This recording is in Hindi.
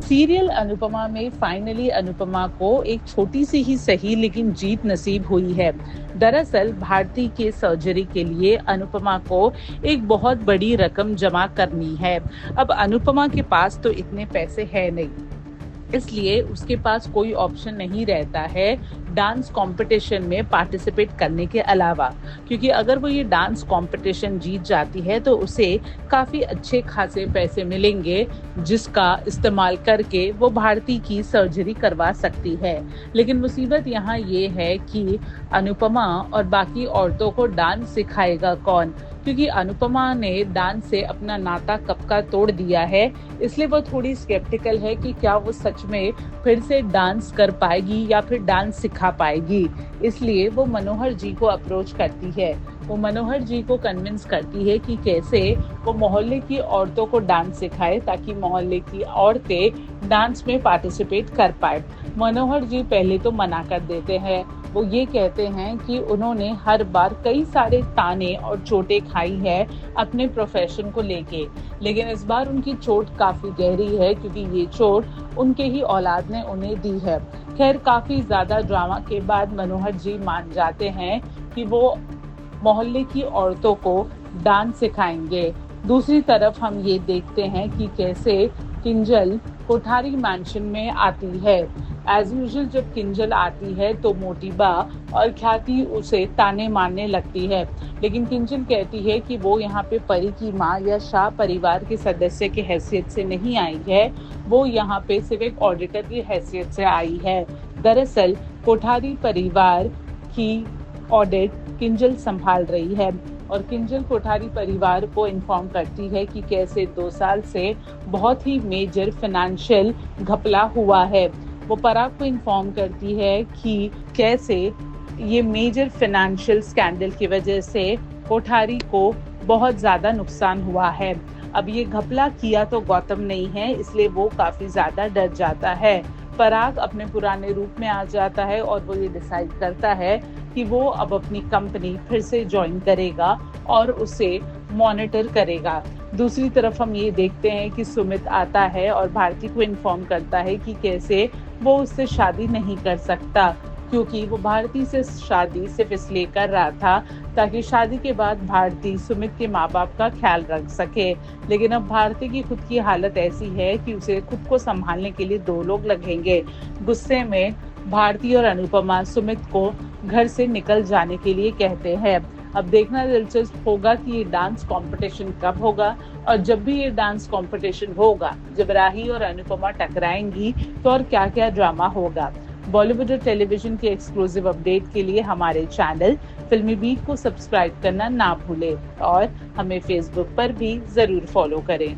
सीरियल अनुपमा में फाइनली अनुपमा को एक छोटी सी ही सही लेकिन जीत नसीब हुई है। दरअसल भारती के सर्जरी के लिए अनुपमा को एक बहुत बड़ी रकम जमा करनी है। अब अनुपमा के पास तो इतने पैसे है नहीं, इसलिए उसके पास कोई ऑप्शन नहीं रहता है डांस कंपटीशन में पार्टिसिपेट करने के अलावा, क्योंकि अगर वो ये डांस कंपटीशन जीत जाती है तो उसे काफ़ी अच्छे खासे पैसे मिलेंगे, जिसका इस्तेमाल करके वो भारती की सर्जरी करवा सकती है। लेकिन मुसीबत यहाँ ये है कि अनुपमा और बाकी औरतों को डांस सिखाएगा कौन, क्योंकि अनुपमा ने डांस से अपना नाता कब का तोड़ दिया है। इसलिए वो थोड़ी स्केप्टिकल है कि क्या वो सच में फिर से डांस कर पाएगी या फिर डांस सिखा पाएगी। इसलिए वो मनोहर जी को अप्रोच करती है। वो मनोहर जी को कन्विंस करती है कि कैसे वो मोहल्ले की औरतों को डांस सिखाए ताकि मोहल्ले की औरतें डांस में पार्टिसिपेट कर पाए। मनोहर जी पहले तो मना कर देते हैं। वो ये कहते हैं कि उन्होंने हर बार कई सारे ताने और चोटें खाई है अपने प्रोफेशन को लेके, लेकिन इस बार उनकी चोट काफ़ी गहरी है, क्योंकि ये चोट उनके ही औलाद ने उन्हें दी है। खैर, काफ़ी ज़्यादा ड्रामा के बाद मनोहर जी मान जाते हैं कि वो मोहल्ले की औरतों को डांस सिखाएंगे। दूसरी तरफ हम ये देखते हैं कि कैसे किंजल कोठारी मैंशन में आती है। एज यूजुअल जब किंजल आती है तो मोटिबा और ख्याति उसे ताने मारने लगती है, लेकिन किंजल कहती है कि वो यहाँ पे परी की माँ या शाह परिवार के सदस्य की हैसियत से नहीं आई है, वो यहाँ पे सिर्फ एक ऑडिटर की हैसियत से आई है। दरअसल कोठारी परिवार की ऑडिट किंजल संभाल रही है और किंजल कोठारी परिवार को इन्फॉर्म करती है कि कैसे 2 साल से बहुत ही मेजर फाइनेंशियल घपला हुआ है। वो पराग को इन्फॉर्म करती है कि कैसे ये मेजर फाइनेंशियल स्कैंडल की वजह से कोठारी को बहुत ज़्यादा नुकसान हुआ है। अब ये घपला किया तो गौतम नहीं है, इसलिए वो काफ़ी ज़्यादा डर जाता है। पराग अपने पुराने रूप में आ जाता है और वो ये डिसाइड करता है कि वो अब अपनी कंपनी फिर से ज्वाइन करेगा और उसे मॉनिटर करेगा। दूसरी तरफ हम ये देखते हैं कि सुमित आता है और भारती को इन्फॉर्म करता है कि कैसे वो उससे शादी नहीं कर सकता, क्योंकि वो भारती से शादी सिर्फ इसलिए कर रहा था ताकि शादी के बाद भारती सुमित के माँ बाप का ख्याल रख सके। लेकिन अब भारती की खुद की हालत ऐसी है कि उसे खुद को संभालने के लिए 2 लोग लगेंगे। गुस्से में भारती और अनुपमा सुमित को घर से निकल जाने के लिए कहते हैं। अब देखना दिलचस्प होगा कि ये डांस कंपटीशन कब होगा, और जब भी ये डांस कंपटीशन होगा, जब राही और अनुपमा टकराएंगी तो और क्या क्या ड्रामा होगा। बॉलीवुड और टेलीविजन के एक्सक्लूसिव अपडेट के लिए हमारे चैनल फिल्मी बीट को सब्सक्राइब करना ना भूलें और हमें फेसबुक पर भी ज़रूर फॉलो करें।